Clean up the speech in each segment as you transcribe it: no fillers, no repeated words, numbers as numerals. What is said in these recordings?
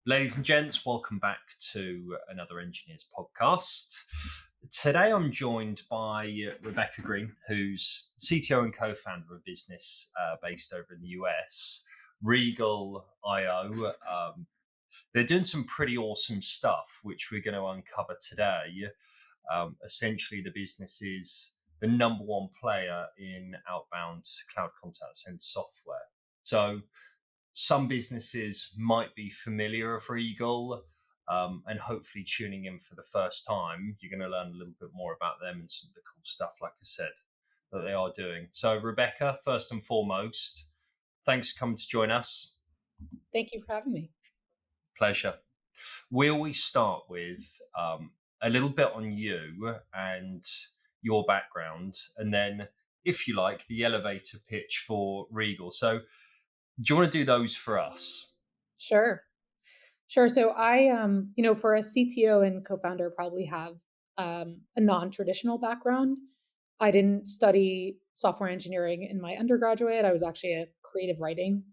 Ladies and gents, welcome back to another Engineers podcast. Today I'm joined by Rebecca Greene, who's CTO and co-founder of a business based over in the US, Regal IO. They're doing some pretty awesome stuff, which we're going to uncover today. Essentially, the business is the number one player in outbound cloud contact center software. So some businesses might be familiar of Regal, and hopefully tuning in for the first time, you're going to learn a little bit more about them and some of the cool stuff, like I said, that they are doing. So, Rebecca, first and foremost, thanks for coming to join us. Thank you for having me. Pleasure. We always start with a little bit on you and your background, and then, if you like, the elevator pitch for Regal. So, do you want to do those for us? Sure. So for a CTO and co-founder, probably have a non-traditional background. I didn't study software engineering in my undergraduate. I was actually a creative writing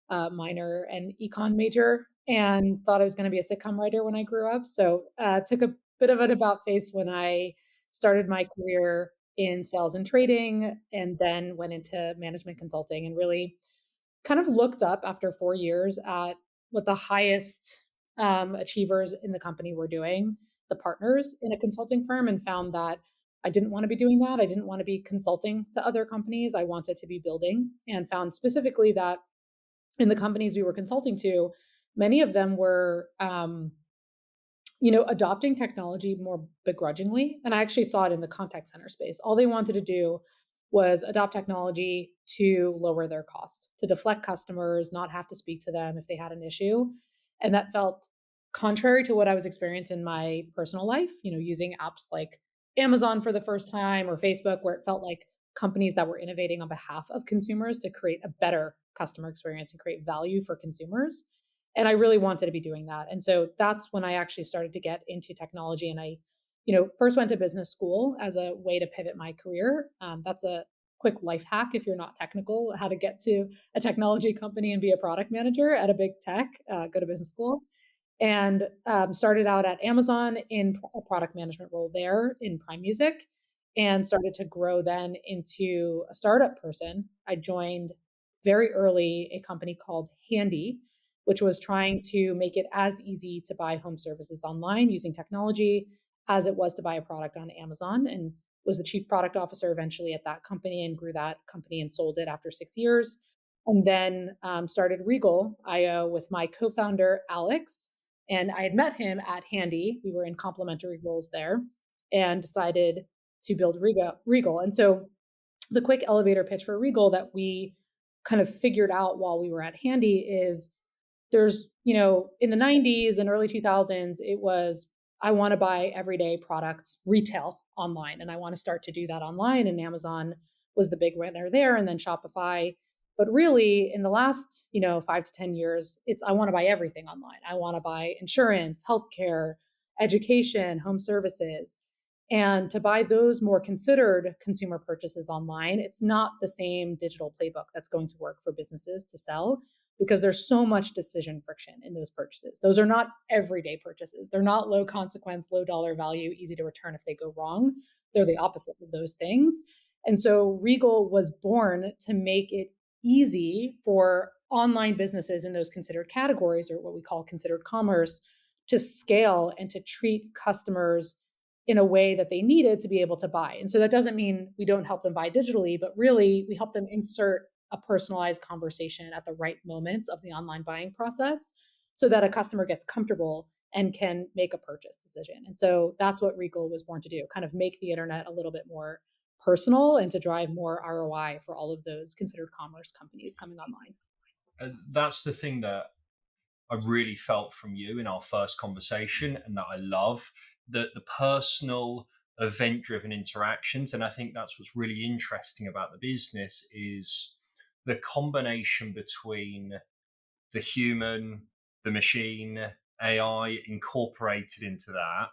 minor and econ major, and thought I was going to be a sitcom writer when I grew up. So took a bit of an about face when I started my career in sales and trading, and then went into management consulting, and really kind of looked up after 4 years at what the highest achievers in the company were doing, the partners in a consulting firm, and found that I didn't want to be doing that. I didn't want to be consulting to other companies. I wanted to be building, and found specifically that in the companies we were consulting to, many of them were adopting technology more begrudgingly. And I actually saw it in the contact center space. All they wanted to do was adopt technology to lower their cost, to deflect customers, not have to speak to them if they had an issue. And that felt contrary to what I was experiencing in my personal life, using apps like Amazon for the first time, or Facebook, where it felt like companies that were innovating on behalf of consumers to create a better customer experience and create value for consumers. And I really wanted to be doing that. And so that's when I actually started to get into technology. And I, first went to business school as a way to pivot my career. That's a quick life hack if you're not technical, how to get to a technology company and be a product manager at a big tech. Go to business school. And started out at Amazon in a product management role there in Prime Music, and started to grow then into a startup person. I joined very early a company called Handy, which was trying to make it as easy to buy home services online using technology as it was to buy a product on Amazon, and was the chief product officer eventually at that company, and grew that company and sold it after 6 years. And then started Regal IO with my co-founder, Alex. And I had met him at Handy. We were in complementary roles there, and decided to build Regal. And so the quick elevator pitch for Regal that we kind of figured out while we were at Handy is, there's, in the 90s and early 2000s, it was, I want to buy everyday products retail online, and I want to start to do that online. And Amazon was the big winner there, and then Shopify. But really, in the last, 5 to 10 years, it's, I want to buy everything online. I want to buy insurance, healthcare, education, home services. And to buy those more considered consumer purchases online, it's not the same digital playbook that's going to work for businesses to sell, because there's so much decision friction in those purchases. Those are not everyday purchases. They're not low consequence, low dollar value, easy to return if they go wrong. They're the opposite of those things. And so Regal was born to make it easy for online businesses in those considered categories, or what we call considered commerce, to scale and to treat customers in a way that they needed to be able to buy. And so that doesn't mean we don't help them buy digitally, but really we help them insert a personalized conversation at the right moments of the online buying process, so that a customer gets comfortable and can make a purchase decision. And so that's what Regal was born to do, kind of make the internet a little bit more personal, and to drive more ROI for all of those considered commerce companies coming online. That's the thing that I really felt from you in our first conversation, and that I love the personal event driven interactions. And I think that's what's really interesting about the business is the combination between the human, the machine, AI incorporated into that.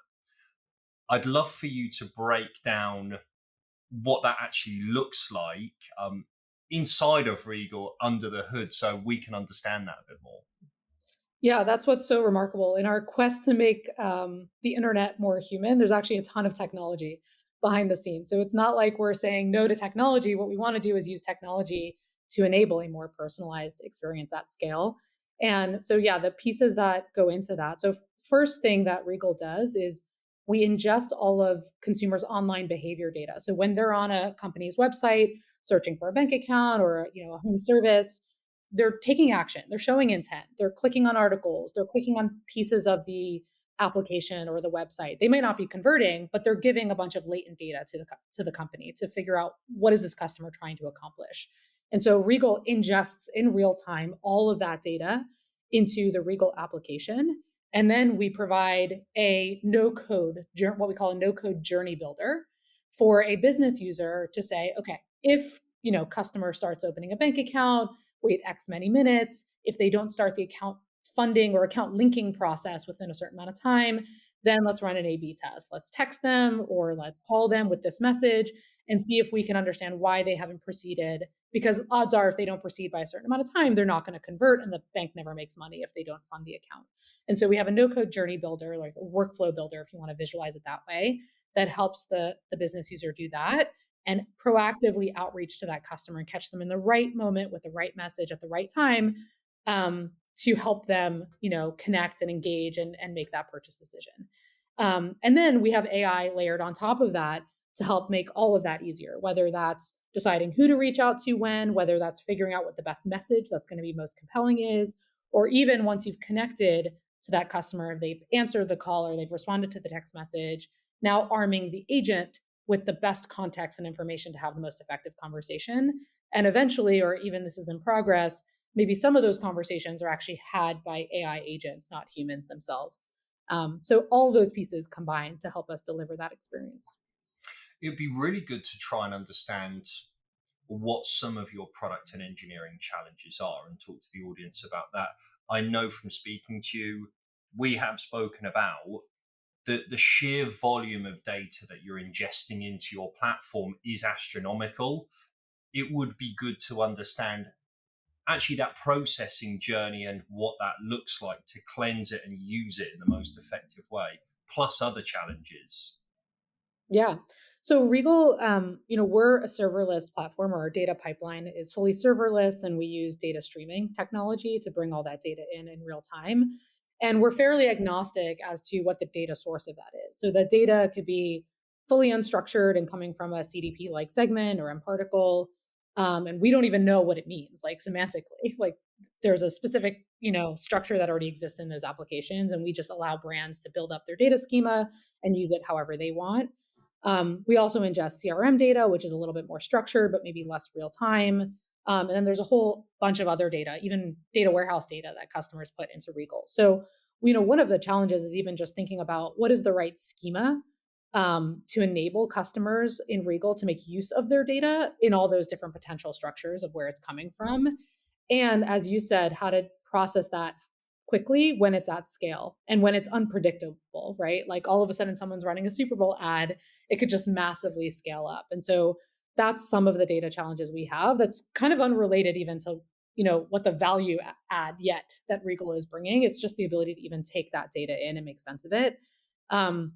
I'd love for you to break down what that actually looks like inside of Regal under the hood, so we can understand that a bit more. Yeah, that's what's so remarkable. In our quest to make the internet more human, there's actually a ton of technology behind the scenes. So it's not like we're saying no to technology. What we want to do is use technology to enable a more personalized experience at scale. And so, yeah, the pieces that go into that. So, first thing that Regal does is we ingest all of consumers' online behavior data. So when they're on a company's website searching for a bank account or a home service, they're taking action, they're showing intent, they're clicking on articles, they're clicking on pieces of the application or the website. They may not be converting, but they're giving a bunch of latent data to the company to figure out what is this customer trying to accomplish. And so Regal ingests in real time all of that data into the Regal application. And then we provide a no code, what we call a no code journey builder for a business user to say, okay, if customer starts opening a bank account, wait X many minutes. If they don't start the account funding or account linking process within a certain amount of time, then let's run an A B test. Let's text them or let's call them with this message and see if we can understand why they haven't proceeded. Because odds are, if they don't proceed by a certain amount of time, they're not going to convert, and the bank never makes money if they don't fund the account. And so we have a no code journey builder, like a workflow builder, if you want to visualize it that way, that helps the business user do that and proactively outreach to that customer and catch them in the right moment with the right message at the right time, to help them, connect and engage and make that purchase decision. And then we have AI layered on top of that to help make all of that easier, whether that's deciding who to reach out to when, whether that's figuring out what the best message that's going to be most compelling is, or even once you've connected to that customer, they've answered the call or they've responded to the text message, now arming the agent with the best context and information to have the most effective conversation. And eventually, or even this is in progress, maybe some of those conversations are actually had by AI agents, not humans themselves. So all those pieces combine to help us deliver that experience. It'd be really good to try and understand what some of your product and engineering challenges are and talk to the audience about that. I know from speaking to you, we have spoken about the sheer volume of data that you're ingesting into your platform is astronomical. It would be good to understand actually that processing journey and what that looks like to cleanse it and use it in the most effective way, plus other challenges. Yeah. So Regal, we're a serverless platform, or our data pipeline is fully serverless, and we use data streaming technology to bring all that data in real time. And we're fairly agnostic as to what the data source of that is. So the data could be fully unstructured and coming from a CDP like segment or mParticle. And we don't even know what it means, like semantically. Like there's a specific, structure that already exists in those applications, and we just allow brands to build up their data schema and use it however they want. We also ingest CRM data, which is a little bit more structured, but maybe less real time. And then there's a whole bunch of other data, even data warehouse data that customers put into Regal. So, one of the challenges is even just thinking about what is the right schema to enable customers in Regal to make use of their data in all those different potential structures of where it's coming from. And as you said, how to process that quickly when it's at scale and when it's unpredictable, right? Like all of a sudden someone's running a Super Bowl ad, it could just massively scale up. And so that's some of the data challenges we have that's kind of unrelated even to, what the value add yet that Regal is bringing. It's just the ability to even take that data in and make sense of it. And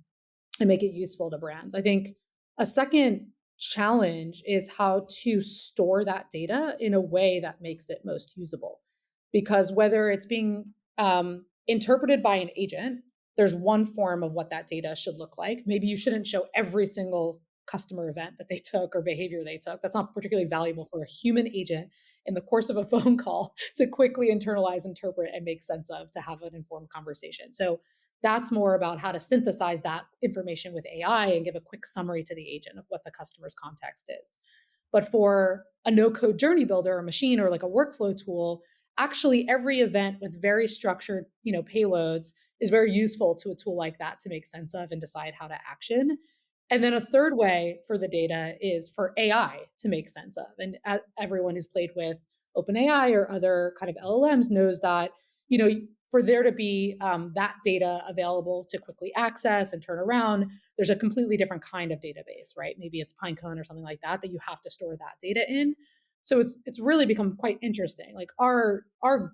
make it useful to brands. I think a second challenge is how to store that data in a way that makes it most usable. Because whether it's being interpreted by an agent, there's one form of what that data should look like. Maybe you shouldn't show every single customer event that they took or behavior they took. That's not particularly valuable for a human agent in the course of a phone call to quickly internalize, interpret, and make sense of to have an informed conversation. So that's more about how to synthesize that information with AI and give a quick summary to the agent of what the customer's context is. But for a no code journey builder or machine or like a workflow tool, actually every event with very structured, payloads is very useful to a tool like that to make sense of and decide how to action. And then a third way for the data is for AI to make sense of. And everyone who's played with OpenAI or other kind of LLMs knows that, for there to be that data available to quickly access and turn around, there's a completely different kind of database, right? Maybe it's Pinecone or something like that you have to store that data in. So it's really become quite interesting. Like our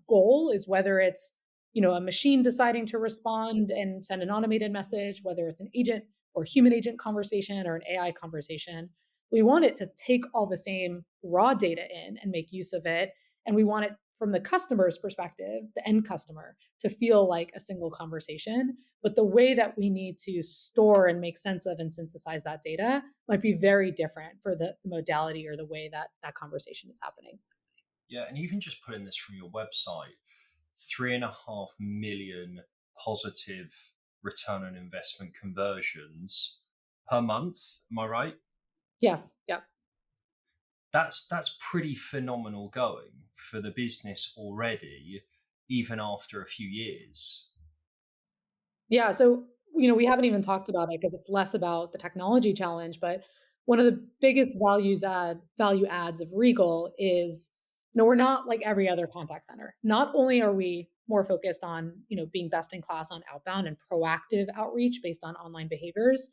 goal is whether it's a machine deciding to respond and send an automated message, whether it's an agent or human agent conversation or an AI conversation. We want it to take all the same raw data in and make use of it. And we want it from the customer's perspective, the end customer, to feel like a single conversation. But the way that we need to store and make sense of and synthesize that data might be very different for the modality or the way that that conversation is happening. Yeah, and even just putting this from your website, 3.5 million positive return on investment conversions per month. Am I right? Yes. Yeah. That's pretty phenomenal going for the business already, even after a few years. Yeah, so, we haven't even talked about it because it's less about the technology challenge, but one of the biggest value adds of Regal is, we're not like every other contact center. Not only are we more focused on, being best in class on outbound and proactive outreach based on online behaviors,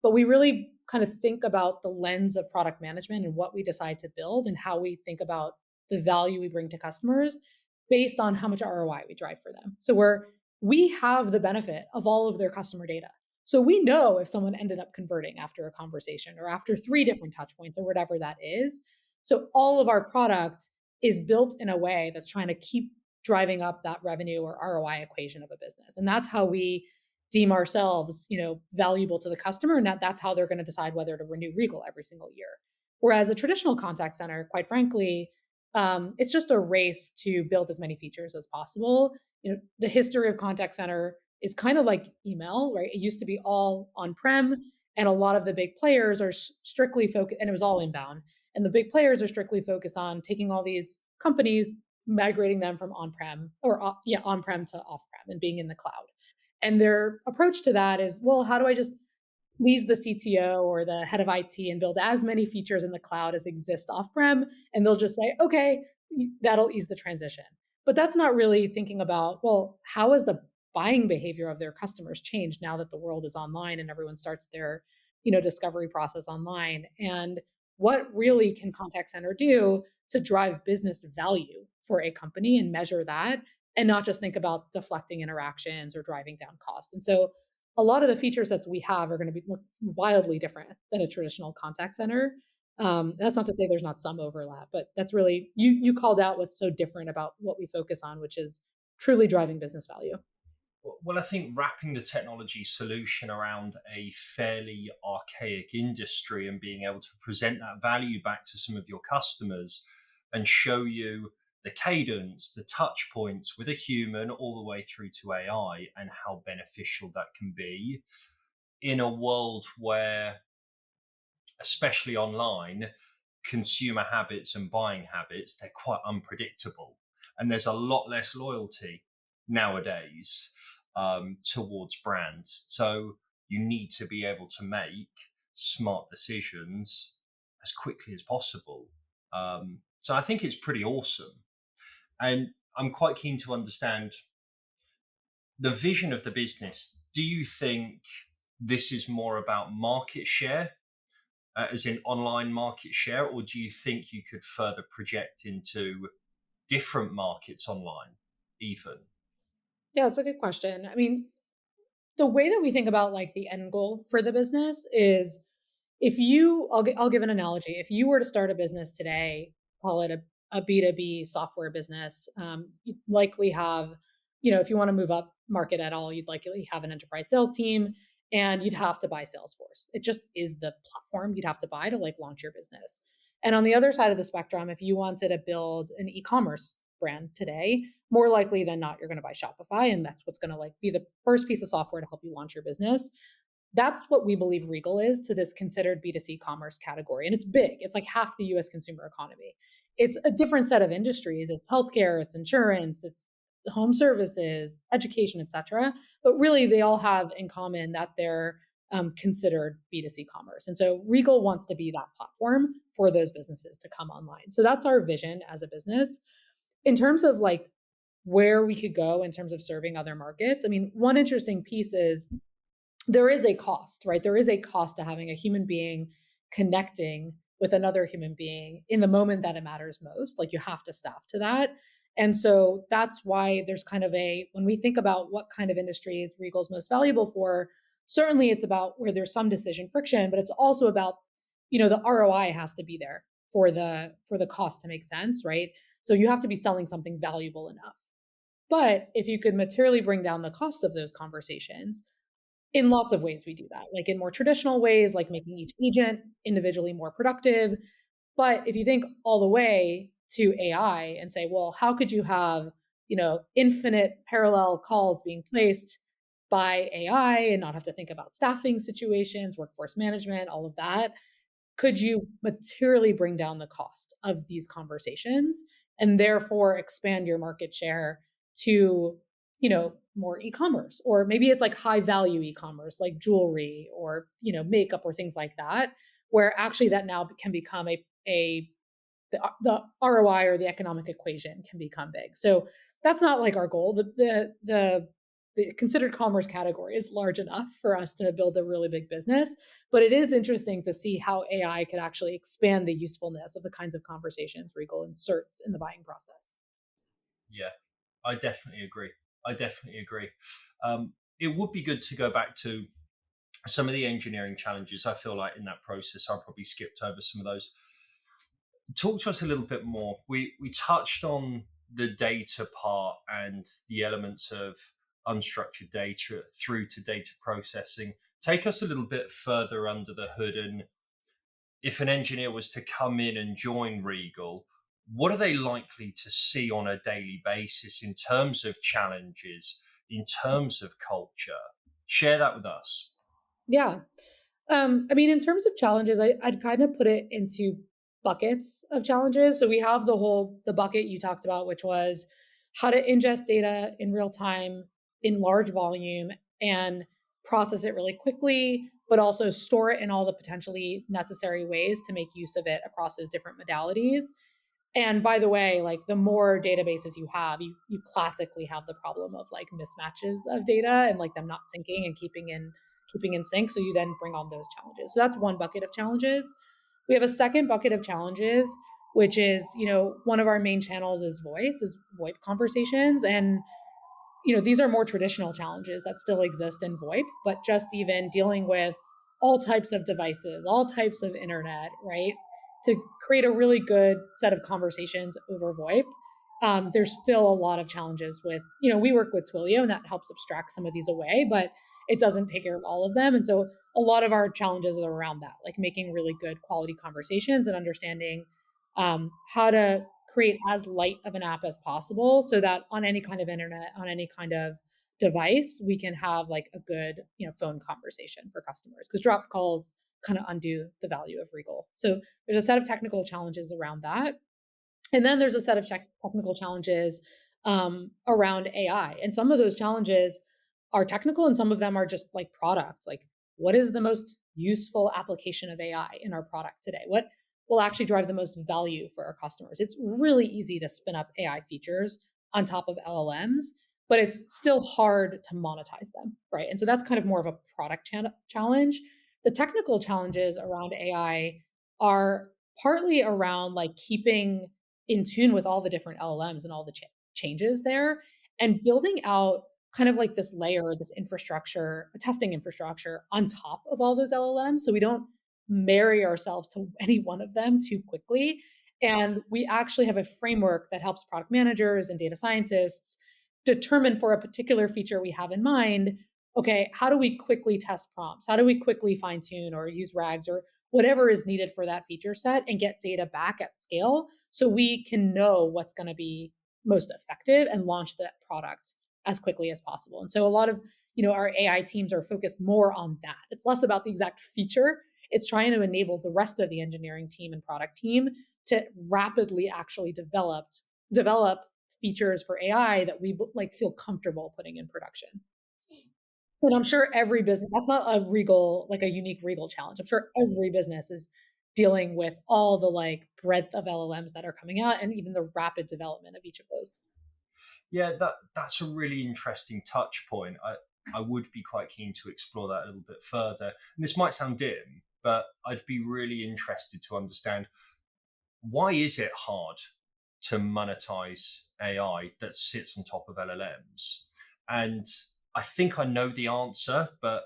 but we really kind of think about the lens of product management and what we decide to build and how we think about the value we bring to customers based on how much ROI we drive for them. So we have the benefit of all of their customer data. So we know if someone ended up converting after a conversation or after 3 different touch points or whatever that is. So all of our product is built in a way that's trying to keep driving up that revenue or ROI equation of a business. And that's how we deem ourselves, valuable to the customer, and that's how they're going to decide whether to renew Regal every single year. Whereas a traditional contact center, quite frankly, it's just a race to build as many features as possible. The history of contact center is kind of like email, right? It used to be all on-prem, and a lot of the big players are strictly focused, and it was all inbound. And the big players are strictly focused on taking all these companies, migrating them from on-prem or on-prem to off-prem and being in the cloud. And their approach to that is, well, how do I just leaves the CTO or the head of IT and build as many features in the cloud as exist off-prem, and they'll just say, okay, that'll ease the transition. But that's not really thinking about, well, how has the buying behavior of their customers changed now that the world is online and everyone starts their, discovery process online? And what really can contact center do to drive business value for a company and measure that and not just think about deflecting interactions or driving down costs? And so a lot of the feature sets we have are going to be wildly different than a traditional contact center. That's not to say there's not some overlap, but that's really you called out what's so different about what we focus on, which is truly driving business value. Well, I think wrapping the technology solution around a fairly archaic industry and being able to present that value back to some of your customers and show you the cadence, the touch points with a human all the way through to AI and how beneficial that can be in a world where, especially online, consumer habits and buying habits, they're quite unpredictable. And there's a lot less loyalty nowadays towards brands. So you need to be able to make smart decisions as quickly as possible. So I think it's pretty awesome. And I'm quite keen to understand the vision of the business. Do you think this is more about market share, as in online market share, or do you think you could further project into different markets online, even? Yeah, that's a good question. I mean, the way that we think about like the end goal for the business is if you I'll give an analogy. If you were to start a business today, call it a B2B software business, you'd likely have, if you want to move up market at all, you'd likely have an enterprise sales team and you'd have to buy Salesforce. It just is the platform you'd have to buy to like launch your business. And on the other side of the spectrum, if you wanted to build an e-commerce brand today, more likely than not, you're going to buy Shopify. And that's what's going to like be the first piece of software to help you launch your business. That's what we believe Regal is to this considered B2C commerce category. And it's big. It's like half the US consumer economy. It's a different set of industries. It's healthcare, it's insurance, it's home services, education, etc. But really, they all have in common that they're considered B2C commerce. And so Regal wants to be that platform for those businesses to come online. So that's our vision as a business. In terms of like where we could go in terms of serving other markets, I mean, one interesting piece is there is a cost, right? There is a cost to having a human being connecting with another human being in the moment that it matters most. Like you have to staff to that. And so that's why there's kind of when we think about what kind of industries Regal's most valuable for, certainly it's about where there's some decision friction, but it's also about, the ROI has to be there for the cost to make sense, right? So you have to be selling something valuable enough. But if you could materially bring down the cost of those conversations, in lots of ways we do that, like in more traditional ways, like making each agent individually more productive. But if you think all the way to AI and say, well, how could you have, infinite parallel calls being placed by AI and not have to think about staffing situations, workforce management, all of that? Could you materially bring down the cost of these conversations and therefore expand your market share to, more e-commerce, or maybe it's like high value e-commerce like jewelry or, makeup or things like that, where actually that now can become a the ROI or the economic equation can become big. So that's not like our goal. The considered commerce category is large enough for us to build a really big business, but it is interesting to see how AI could actually expand the usefulness of the kinds of conversations Regal inserts in the buying process. Yeah, I definitely agree. I definitely agree. It would be good to go back to some of the engineering challenges. I feel like in that process, I probably skipped over some of those. Talk to us a little bit more. We touched on the data part and the elements of unstructured data through to data processing. Take us a little bit further under the hood, and if an engineer was to come in and join Regal, what are they likely to see on a daily basis in terms of challenges, in terms of culture? Share that with us. Yeah. I mean, in terms of challenges, I'd kind of put it into buckets of challenges. So we have the bucket you talked about, which was how to ingest data in real time in large volume and process it really quickly, but also store it in all the potentially necessary ways to make use of it across those different modalities. And by the way, like the more databases you have, you classically have the problem of like mismatches of data and like them not syncing and keeping in sync. So you then bring on those challenges. So that's one bucket of challenges. We have a second bucket of challenges, which is, one of our main channels is VoIP conversations. And these are more traditional challenges that still exist in VoIP, but just even dealing with all types of devices, all types of internet, right? To create a really good set of conversations over VoIP. There's still a lot of challenges with, we work with Twilio and that helps abstract some of these away, but it doesn't take care of all of them. And so a lot of our challenges are around that, like making really good quality conversations and understanding how to create as light of an app as possible so that on any kind of internet, on any kind of device, we can have like a good, phone conversation for customers because dropped calls kind of undo the value of Regal. So there's a set of technical challenges around that. And then there's a set of technical challenges around AI. And some of those challenges are technical and some of them are just like product. Like, what is the most useful application of AI in our product today? What will actually drive the most value for our customers? It's really easy to spin up AI features on top of LLMs, but it's still hard to monetize them, right? And so that's kind of more of a product challenge. The technical challenges around AI are partly around like keeping in tune with all the different LLMs and all the changes there and building out kind of like this layer, this infrastructure, a testing infrastructure on top of all those LLMs. So we don't marry ourselves to any one of them too quickly. And we actually have a framework that helps product managers and data scientists determine for a particular feature we have in mind, okay, how do we quickly test prompts? How do we quickly fine tune or use RAGs or whatever is needed for that feature set and get data back at scale so we can know what's going to be most effective and launch that product as quickly as possible. And so a lot of, our AI teams are focused more on that. It's less about the exact feature. It's trying to enable the rest of the engineering team and product team to rapidly actually develop features for AI that we like feel comfortable putting in production. And I'm sure every business, that's not a Regal, like a unique Regal challenge. I'm sure every business is dealing with all the like breadth of LLMs that are coming out and even the rapid development of each of those. Yeah, that's a really interesting touch point. I would be quite keen to explore that a little bit further. And this might sound dim, but I'd be really interested to understand, why is it hard to monetize AI that sits on top of LLMs? And I think I know the answer, but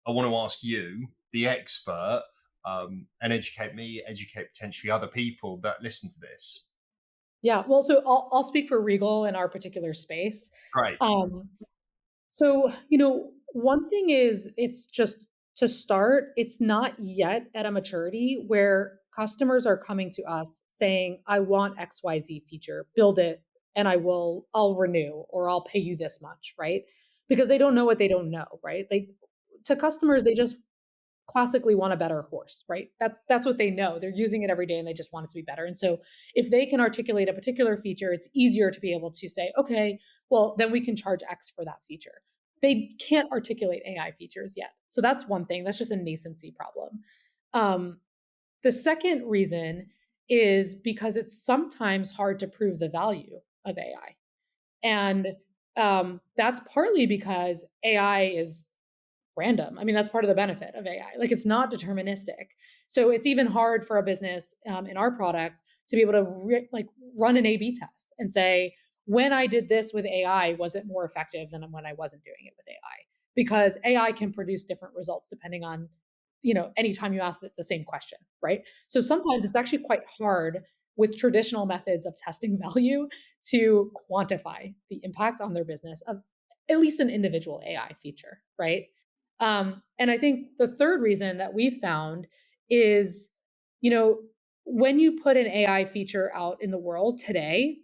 I want to ask you, the expert, and educate me, educate potentially other people that listen to this. Yeah, well, so I'll speak for Regal in our particular space. Great. Um, so, one thing is it's just to start, it's not yet at a maturity where customers are coming to us saying, "I want XYZ feature, build it, and I'll renew or I'll pay you this much," right? Because they don't know what they don't know, right? To customers, they just classically want a better horse, right? That's what they know. They're using it every day and they just want it to be better. And so if they can articulate a particular feature, it's easier to be able to say, okay, well, then we can charge X for that feature. They can't articulate AI features yet. So that's one thing. That's just a nascency problem. Um, the second reason is because it's sometimes hard to prove the value of AI. And that's partly because AI is random. I mean, that's part of the benefit of AI. Like it's not deterministic. So it's even hard for a business in our product to be able to run an A/B test and say, when I did this with AI, was it more effective than when I wasn't doing it with AI? Because AI can produce different results depending on, anytime you ask the same question, right? So sometimes it's actually quite hard with traditional methods of testing value to quantify the impact on their business of at least an individual AI feature, right? And I think the third reason that we've found is, you know, when you put an AI feature out in the world today,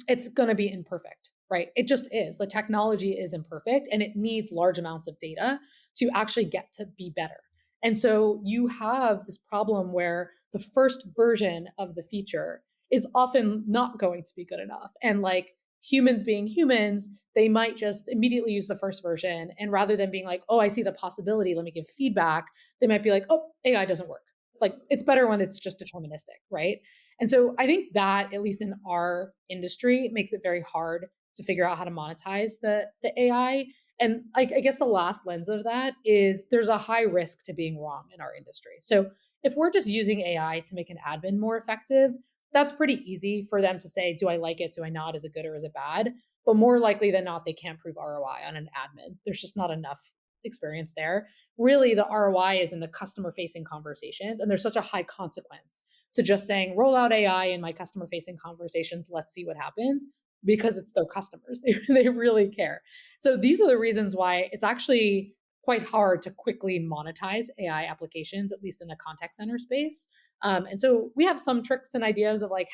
it's going to be imperfect, right? It just is. The technology is imperfect and it needs large amounts of data to actually get to be better. And so you have this problem where the first version of the feature is often not going to be good enough. And like humans being humans, they might just immediately use the first version. And rather than being like, oh, I see the possibility, let me give feedback, they might be like, oh, AI doesn't work. Like it's better when it's just deterministic, right? And so I think that, at least in our industry, makes it very hard to figure out how to monetize the AI. And I guess the last lens of that is there's a high risk to being wrong in our industry. So if we're just using AI to make an admin more effective, that's pretty easy for them to say, do I like it? Do I not? Is it good or is it bad? But more likely than not, they can't prove ROI on an admin. There's just not enough experience there. Really, the ROI is in the customer facing conversations. And there's such a high consequence to just saying, roll out AI in my customer facing conversations. Let's see what happens, because it's their customers. They really care. So these are the reasons why it's actually quite hard to quickly monetize AI applications, at least in the contact center space. And so we have some tricks and ideas of like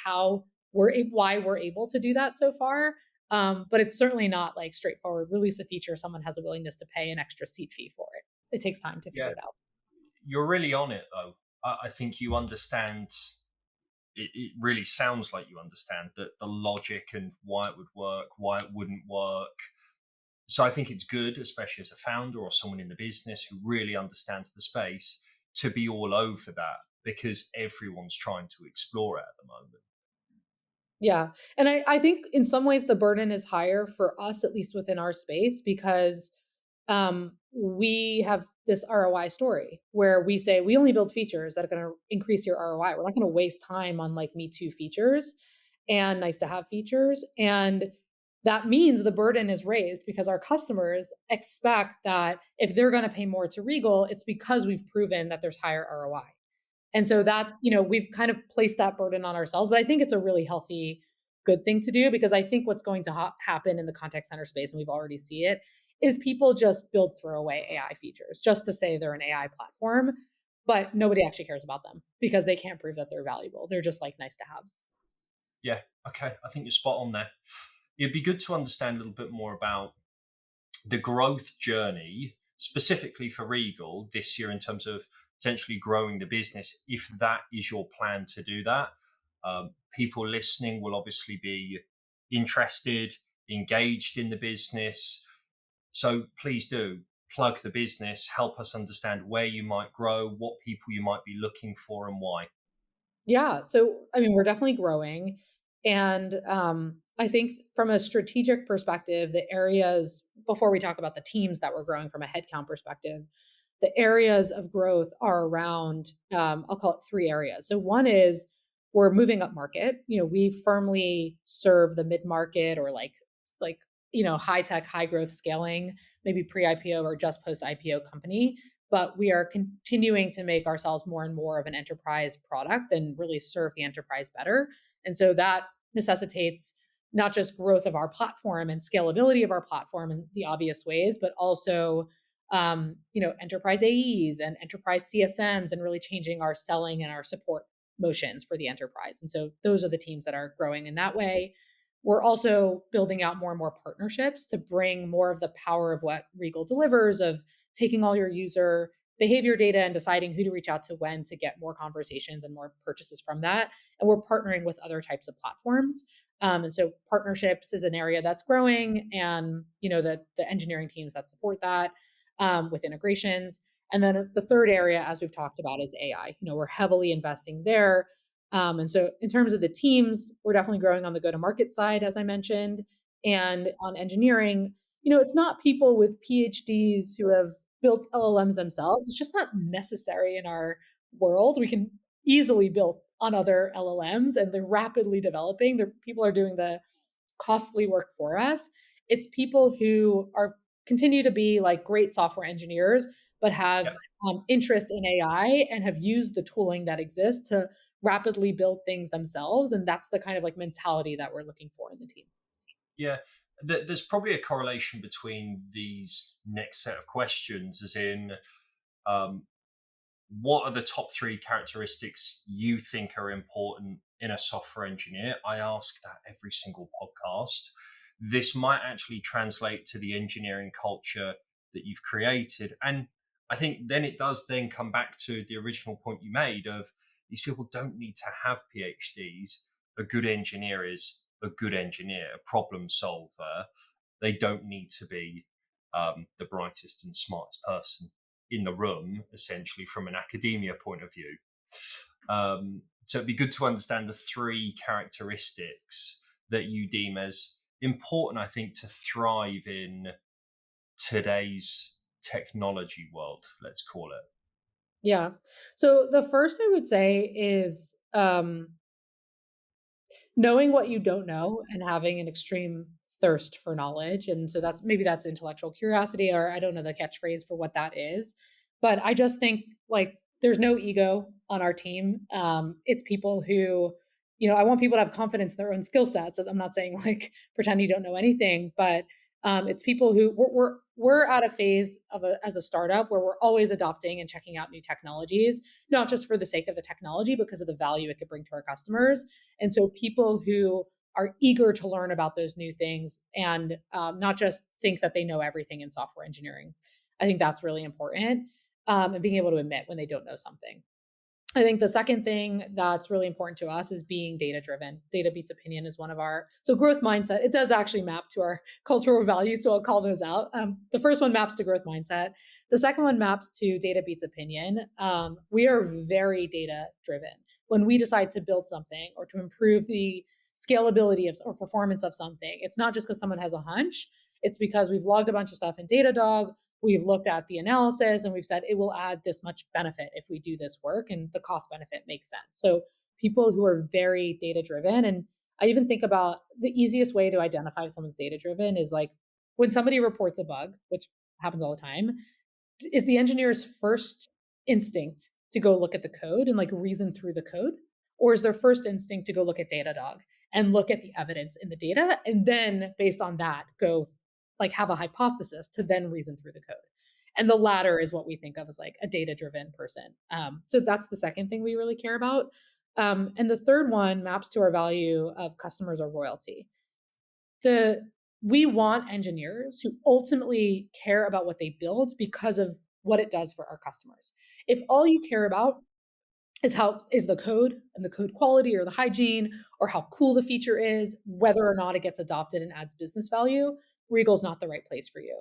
why we're able to do that so far. But it's certainly not like straightforward. Release a feature, someone has a willingness to pay an extra seat fee for it. It takes time to figure Yeah, it out. you're really on it though. I think you understand. It really sounds like you understand that the logic and why it would work, why it wouldn't work. So I think it's good, especially as a founder or someone in the business who really understands the space, to be all over that because everyone's trying to explore it at the moment. Yeah. And I think in some ways the burden is higher for us, at least within our space, because we have this ROI story where we say we only build features that are going to increase your ROI. We're not going to waste time on like Me Too features and nice to have features. And that means the burden is raised because our customers expect that if they're going to pay more to Regal, it's because we've proven that there's higher ROI. And so that, we've kind of placed that burden on ourselves, but I think it's a really healthy, good thing to do, because I think what's going to happen in the contact center space, and we've already see it, is people just build throwaway AI features just to say they're an AI platform, but nobody actually cares about them because they can't prove that they're valuable. They're just like nice to haves. Yeah, okay, I think you're spot on there. It'd be good to understand a little bit more about the growth journey specifically for Regal this year in terms of potentially growing the business, if that is your plan to do that. People listening will obviously be interested, engaged in the business. So please do plug the business, help us understand where you might grow, what people you might be looking for, and why. Yeah. So, I mean, we're definitely growing. And I think from a strategic perspective, the areas, before we talk about the teams that we're growing from a headcount perspective, the areas of growth are around, I'll call it three areas. So, one is we're moving up market. We firmly serve the mid market, or like high tech, high growth scaling, maybe pre IPO or just post IPO company. But we are continuing to make ourselves more and more of an enterprise product and really serve the enterprise better. And so that necessitates not just growth of our platform and scalability of our platform in the obvious ways, but also enterprise AEs and enterprise CSMs, and really changing our selling and our support motions for the enterprise. And so those are the teams that are growing in that way. We're also building out more and more partnerships to bring more of the power of what Regal delivers, of taking all your user behavior data and deciding who to reach out to when, to get more conversations and more purchases from that. And we're partnering with other types of platforms. And so partnerships is an area that's growing, and the engineering teams that support that, with integrations. And then the third area, as we've talked about, is AI. We're heavily investing there. And so in terms of the teams, we're definitely growing on the go-to-market side, as I mentioned. And on engineering, it's not people with PhDs who have built LLMs themselves. It's just not necessary in our world. We can easily build on other LLMs, and they're rapidly developing. People are doing the costly work for us. It's people who are continue to be like great software engineers, but have Yep. interest in AI and have used the tooling that exists to rapidly build things themselves. And that's the kind of like mentality that we're looking for in the team. Yeah. There's probably a correlation between these next set of questions, as in, um, what are the top three characteristics you think are important in a software engineer? I ask that every single podcast. This might actually translate to the engineering culture that you've created. And I think then it does then come back to the original point you made of, these people don't need to have PhDs. A good engineer is a good engineer, a problem solver. They don't need to be the brightest and smartest person in the room, essentially, from an academia point of view. So it'd be good to understand the three characteristics that you deem as important, I think, to thrive in today's technology world, let's call it. Yeah. So the first I would say is knowing what you don't know and having an extreme thirst for knowledge. And so that's intellectual curiosity, or I don't know the catchphrase for what that is. But I just think like there's no ego on our team. It's people who, I want people to have confidence in their own skill sets. I'm not saying like pretend you don't know anything, but it's people who we're at a phase as a startup where we're always adopting and checking out new technologies, not just for the sake of the technology, because of the value it could bring to our customers. And so people who are eager to learn about those new things, and not just think that they know everything in software engineering. I think that's really important, and being able to admit when they don't know something. I think the second thing that's really important to us is being data driven. Data beats opinion is one of our, so growth mindset, it does actually map to our cultural values. So I'll call those out. The first one maps to growth mindset. The second one maps to data beats opinion. We are very data driven. When we decide to build something or to improve the scalability of or performance of something, it's not just because someone has a hunch. It's because we've logged a bunch of stuff in Datadog. We've looked at the analysis and we've said it will add this much benefit if we do this work, and the cost benefit makes sense. So people who are very data driven, and I even think about the easiest way to identify if someone's data driven is like when somebody reports a bug, which happens all the time, is the engineer's first instinct to go look at the code and like reason through the code? Or is their first instinct to go look at Datadog and look at the evidence in the data, and then based on that, go like have a hypothesis to then reason through the code? And the latter is what we think of as like a data driven person. So that's the second thing we really care about. And the third one maps to our value of customers or royalty. We want engineers who ultimately care about what they build because of what it does for our customers. If all you care about is how is the code and the code quality or the hygiene or how cool the feature is, whether or not it gets adopted and adds business value, Regal's not the right place for you.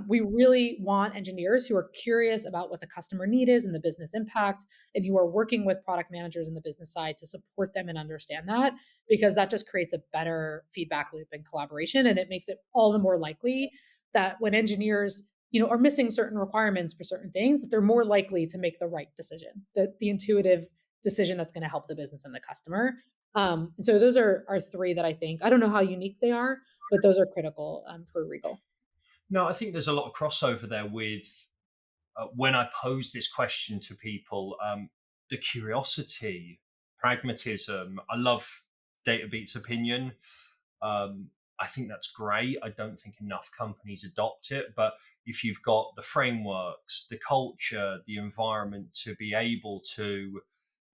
We really want engineers who are curious about what the customer need is and the business impact, and who are working with product managers in the business side to support them and understand that, because that just creates a better feedback loop and collaboration, and it makes it all the more likely that when engineers are missing certain requirements for certain things, that they're more likely to make the right decision, that the intuitive decision that's going to help the business and the customer. And so those are three that I think, I don't know how unique they are, but those are critical for Regal. No, I think there's a lot of crossover there with when I pose this question to people, the curiosity, pragmatism. I love Data Beats opinion. I think that's great. I don't think enough companies adopt it. But if you've got the frameworks, the culture, the environment to be able to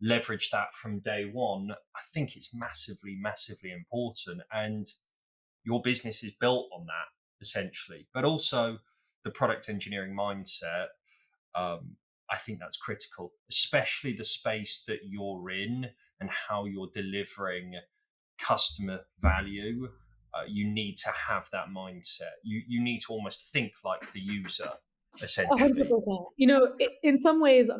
leverage that from day one, I think it's massively, massively important. And your business is built on that essentially, but also the product engineering mindset. I think that's critical, especially the space that you're in and how you're delivering customer value. You need to have that mindset. You need to almost think like the user, essentially. 100%. You know, in some ways,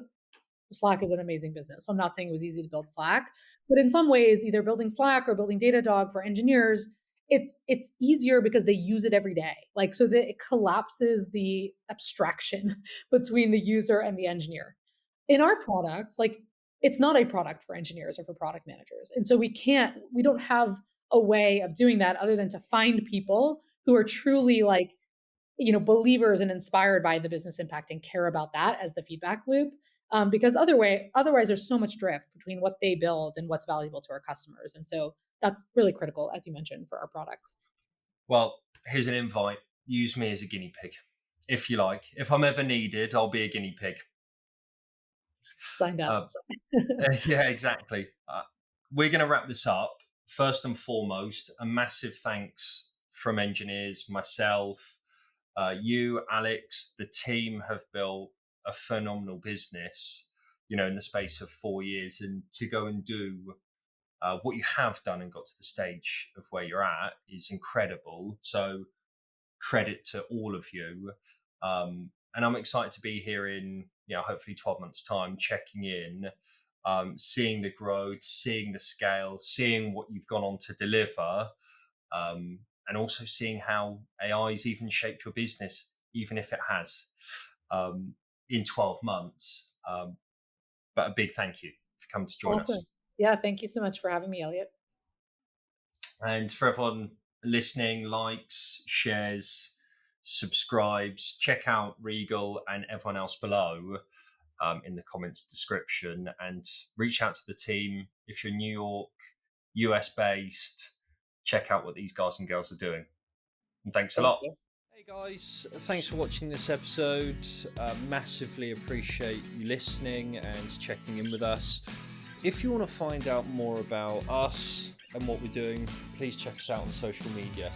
Slack is an amazing business. So I'm not saying it was easy to build Slack, but in some ways, either building Slack or building Datadog for engineers, it's easier because they use it every day. Like, so that it collapses the abstraction between the user and the engineer. In our product, like, it's not a product for engineers or for product managers. And so we don't have a way of doing that other than to find people who are truly like, believers and inspired by the business impact and care about that as the feedback loop. Because otherwise there's so much drift between what they build and what's valuable to our customers. And so that's really critical, as you mentioned, for our product. Well, here's an invite. Use me as a guinea pig, if you like. If I'm ever needed, I'll be a guinea pig. Signed up. Yeah, exactly. We're going to wrap this up. First and foremost, a massive thanks from engineers, myself, you, Alex. The team have built a phenomenal business, in the space of 4 years, and to go and do what you have done and got to the stage of where you're at is incredible. So credit to all of you. And I'm excited to be here in, hopefully 12 months time, checking in, seeing the growth, seeing the scale, seeing what you've gone on to deliver, and also seeing how AI has even shaped your business, even if it has, in 12 months. But a big thank you for coming to join Awesome. us. Yeah, thank you so much for having me, Elliot. And for everyone listening, likes, shares, subscribes, check out Regal and everyone else below in the comments description, and reach out to the team. If you're New York, US based, check out what these guys and girls are doing. And thanks a Thank lot. you. Hey guys, thanks for watching this episode. Massively appreciate you listening and checking in with us. If you want to find out more about us and what we're doing, please check us out on social media.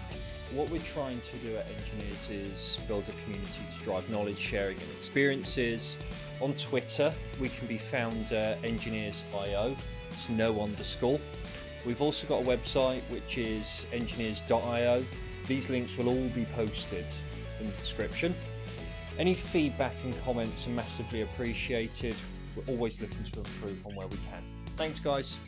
What we're trying to do at Engineers is build a community to drive knowledge sharing and experiences. On Twitter, we can be found Engineers.io. It's no_. We've also got a website which is engineers.io. These links will all be posted in the description. Any feedback and comments are massively appreciated. We're always looking to improve on where we can. Thanks, guys.